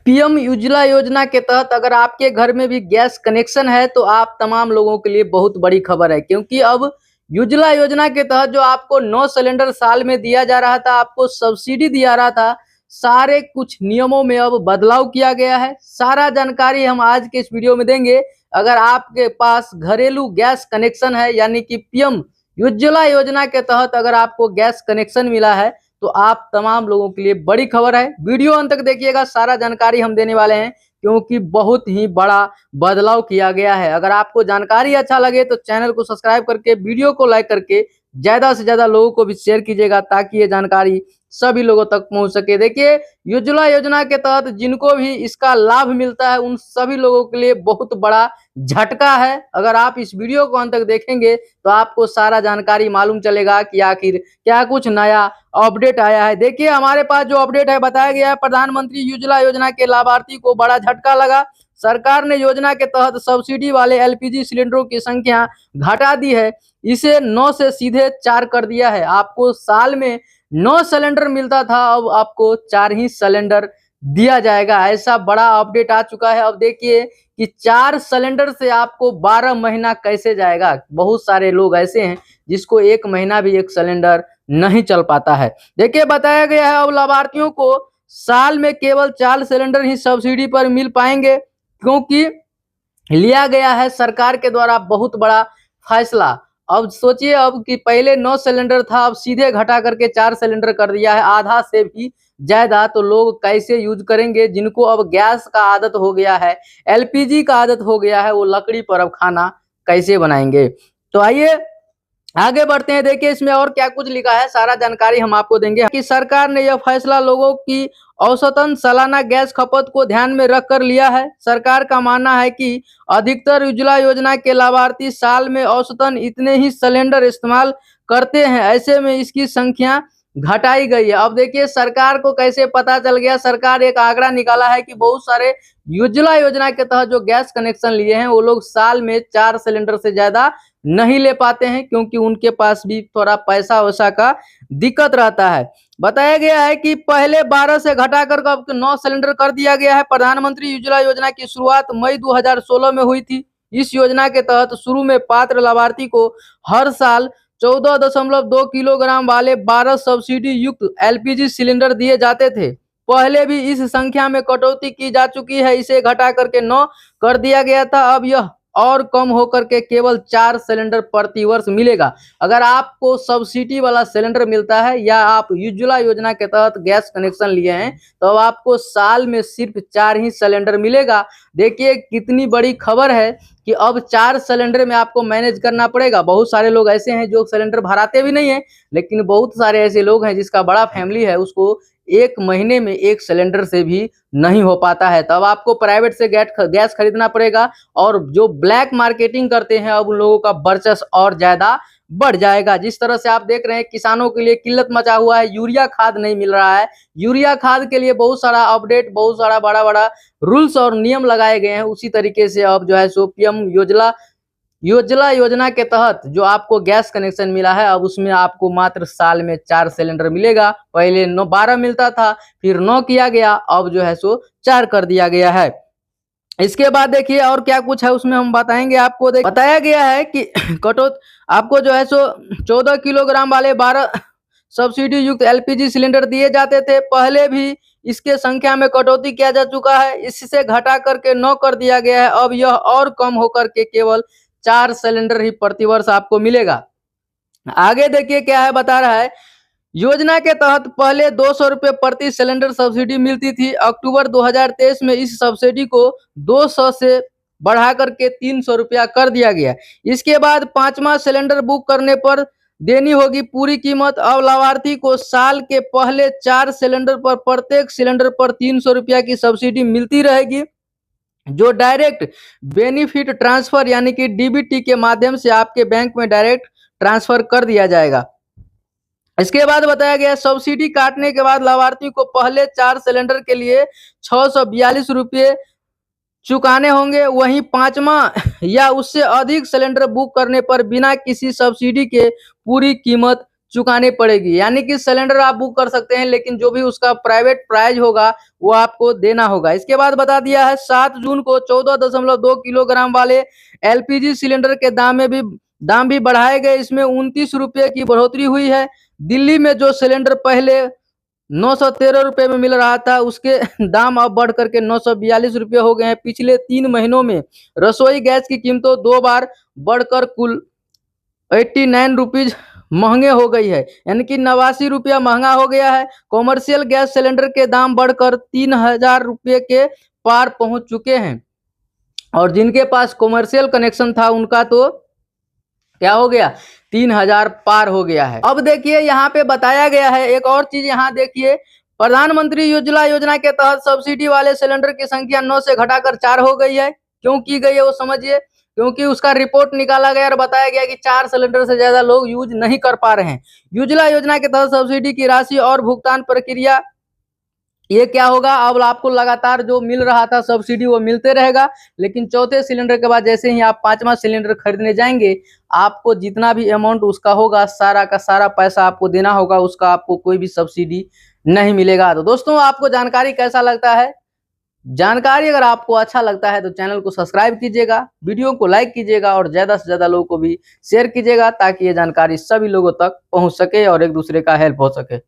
PM Ujjwala योजना के तहत अगर आपके घर में भी गैस कनेक्शन है तो आप तमाम लोगों के लिए बहुत बड़ी खबर है, क्योंकि अब उज्ज्वला योजना के तहत जो आपको 9 सिलेंडर साल में दिया जा रहा था, आपको सब्सिडी दिया रहा था, सारे कुछ नियमों में अब बदलाव किया गया है। सारा जानकारी हम आज के इस वीडियो में देंगे। अगर आपके पास घरेलू गैस कनेक्शन है, यानी कि पीएम उज्ज्वला योजना के तहत अगर आपको गैस कनेक्शन मिला है तो आप तमाम लोगों के लिए बड़ी खबर है। वीडियो अंत तक देखिएगा, सारा जानकारी हम देने वाले हैं, क्योंकि बहुत ही बड़ा बदलाव किया गया है। अगर आपको जानकारी अच्छा लगे तो चैनल को सब्सक्राइब करके वीडियो को लाइक करके ज्यादा से ज्यादा लोगों को भी शेयर कीजिएगा, ताकि ये जानकारी सभी लोगों तक पहुंच सके। देखिए, उज्ज्वला योजना के तहत जिनको भी इसका लाभ मिलता है उन सभी लोगों के लिए बहुत बड़ा झटका है। अगर आप इस वीडियो को अंत तक देखेंगे तो आपको सारा जानकारी मालूम चलेगा कि आखिर क्या कुछ नया अपडेट आया है। देखिए, हमारे पास जो अपडेट है बताया गया है, प्रधानमंत्री उज्ज्वला योजना के लाभार्थी को बड़ा झटका लगा। सरकार ने योजना के तहत सब्सिडी वाले एलपीजी सिलेंडरों की संख्या घटा दी है। इसे 9 से सीधे 4 कर दिया है। आपको साल में 9 सिलेंडर मिलता था, अब आपको 4 ही सिलेंडर दिया जाएगा। ऐसा बड़ा अपडेट आ चुका है। अब देखिए कि 4 सिलेंडर से आपको 12 महीना कैसे जाएगा। बहुत सारे लोग ऐसे हैं जिसको 1 महीना भी एक सिलेंडर नहीं चल पाता है। देखिए, बताया गया है अब लाभार्थियों को साल में केवल 4 सिलेंडर ही सब्सिडी पर मिल पाएंगे, क्योंकि लिया गया है सरकार के द्वारा बहुत बड़ा फैसला। अब सोचिए, अब कि पहले 9 सिलेंडर था, अब सीधे घटा करके 4 सिलेंडर कर दिया है, आधा से भी ज्यादा। तो लोग कैसे यूज करेंगे? जिनको अब गैस का आदत हो गया है, एलपीजी का आदत हो गया है, वो लकड़ी पर अब खाना कैसे बनाएंगे? तो आइए आगे बढ़ते हैं। देखिए, इसमें और क्या कुछ लिखा है, सारा जानकारी हम आपको देंगे। कि सरकार ने यह फैसला लोगों की औसतन सालाना गैस खपत को ध्यान में रखकर लिया है। सरकार का मानना है कि अधिकतर उज्ज्वला योजना के लाभार्थी साल में औसतन इतने ही सिलेंडर इस्तेमाल करते हैं, ऐसे में इसकी संख्या घटाई गई है। अब देखिए, सरकार को कैसे पता चल गया? सरकार एक आंकड़ा निकाला है कि बहुत सारे उज्ज्वला योजना के तहत जो गैस कनेक्शन लिए हैं वो लोग साल में 4 सिलेंडर से ज्यादा नहीं ले पाते हैं, क्योंकि उनके पास भी थोड़ा पैसा वैसा का दिक्कत रहता है। बताया गया है कि पहले 12 से घटाकर अब 9 सिलेंडर कर दिया गया है। प्रधानमंत्री उज्ज्वला योजना की शुरुआत मई 2016 में हुई थी। इस योजना के तहत शुरू में पात्र लाभार्थी को हर साल 14.2 किलोग्राम वाले 12 सब्सिडी युक्त एलपीजी सिलेंडर दिए जाते थे। पहले भी इस संख्या में कटौती की जा चुकी है, इसे घटा करके 9 कर दिया गया था। अब यह और कम होकर के केवल 4 सिलेंडर प्रति वर्ष मिलेगा। अगर आपको सब्सिडी वाला सिलेंडर मिलता है या आप उज्ज्वला योजना के तहत गैस कनेक्शन लिए हैं तो अब आपको साल में सिर्फ 4 ही सिलेंडर मिलेगा। देखिए, कितनी बड़ी खबर है कि अब 4 सिलेंडर में आपको मैनेज करना पड़ेगा। बहुत सारे लोग ऐसे हैं जो सिलेंडर भराते भी नहीं है, लेकिन बहुत सारे ऐसे लोग हैं जिसका बड़ा फैमिली है, उसको 1 महीने में 1 सिलेंडर से भी नहीं हो पाता है। तब आपको प्राइवेट से गैस खरीदना पड़ेगा, और जो ब्लैक मार्केटिंग करते हैं अब उन लोगों का वर्चस्व और ज्यादा बढ़ जाएगा। जिस तरह से आप देख रहे हैं, किसानों के लिए किल्लत मचा हुआ है, यूरिया खाद नहीं मिल रहा है। यूरिया खाद के लिए बहुत सारा अपडेट, बहुत सारा बड़ा बड़ा रूल्स और नियम लगाए गए हैं। उसी तरीके से अब जो है सो पीएम उज्ज्वला योजना के तहत जो आपको गैस कनेक्शन मिला है, अब उसमें आपको मात्र साल में 4 सिलेंडर मिलेगा। पहले 12 मिलता था, फिर 9 किया गया, अब जो है सो 4 कर दिया गया है। इसके बाद देखिए और क्या कुछ है उसमें हम बताएंगे आपको। बताया गया है कि आपको जो है सो 14 किलोग्राम वाले 12 सब्सिडी युक्त एलपीजी सिलेंडर दिए जाते थे। पहले भी इसके संख्या में कटौती किया जा चुका है, इससे घटा करके 9 कर दिया गया है। अब यह और कम होकर के केवल 4 सिलेंडर ही प्रतिवर्ष आपको मिलेगा। आगे देखिए क्या है, बता रहा है योजना के तहत पहले 200 रुपये प्रति सिलेंडर सब्सिडी मिलती थी। अक्टूबर 2023 में इस सब्सिडी को 200 से बढ़ा करके 300 रुपया कर दिया गया। इसके बाद 5वां सिलेंडर बुक करने पर देनी होगी पूरी कीमत। अब लाभार्थी को साल के पहले 4 सिलेंडर पर प्रत्येक सिलेंडर पर 300 रुपया की सब्सिडी मिलती रहेगी, जो डायरेक्ट बेनिफिट ट्रांसफर यानी कि डीबीटी के माध्यम से आपके बैंक में डायरेक्ट ट्रांसफर कर दिया जाएगा। इसके बाद बताया गया सब्सिडी काटने के बाद लाभार्थी को पहले 4 सिलेंडर के लिए 642 रुपये चुकाने होंगे। वहीं 5वां या उससे अधिक सिलेंडर बुक करने पर बिना किसी सब्सिडी के पूरी कीमत चुकानी पड़ेगी। यानी कि सिलेंडर आप बुक कर सकते हैं, लेकिन जो भी उसका प्राइवेट प्राइस होगा वो आपको देना होगा। इसके बाद बता दिया है 7 जून को 14.2 किलोग्राम वाले एलपीजी सिलेंडर के दाम भी बढ़ाए गए। इसमें 29 रुपये की बढ़ोतरी हुई है। दिल्ली में जो सिलेंडर पहले 913 रुपये में मिल रहा था, उसके दाम अब बढ़ करके 942 रुपये हो गए हैं। पिछले 3 महीनों में रसोई गैस की कीमतों 2 बार बढ़कर कुल 89 रुपीज महंगे हो गई है, यानी कि 89 रुपया महंगा हो गया है। कॉमर्शियल गैस सिलेंडर के दाम बढ़कर 3000 रुपये के पार पहुंच चुके हैं, और जिनके पास कॉमर्शियल कनेक्शन था उनका तो क्या हो गया, 3000 पार हो गया है। अब देखिए यहाँ पे बताया गया है एक और चीज, यहाँ देखिए प्रधानमंत्री उज्ज्वला योजना के तहत सब्सिडी वाले सिलेंडर की संख्या 9 से घटाकर 4 हो गई है। क्यों की गई है वो समझिए। क्योंकि उसका रिपोर्ट निकाला गया और बताया गया कि 4 सिलेंडर से ज्यादा लोग यूज नहीं कर पा रहे हैं। उज्ज्वला योजना के तहत सब्सिडी की राशि और भुगतान प्रक्रिया ये क्या होगा, अब आपको लगातार जो मिल रहा था सब्सिडी वो मिलते रहेगा, लेकिन चौथे सिलेंडर के बाद जैसे ही आप 5वां सिलेंडर खरीदने जाएंगे, आपको जितना भी अमाउंट उसका होगा सारा का सारा पैसा आपको देना होगा, उसका आपको कोई भी सब्सिडी नहीं मिलेगा। तो दोस्तों आपको जानकारी कैसा लगता है? जानकारी अगर आपको अच्छा लगता है तो चैनल को सब्सक्राइब कीजिएगा, वीडियो को लाइक कीजिएगा और ज्यादा से ज्यादा लोगों को भी शेयर कीजिएगा, ताकि ये जानकारी सभी लोगों तक पहुंच सके और एक दूसरे का हेल्प हो सके।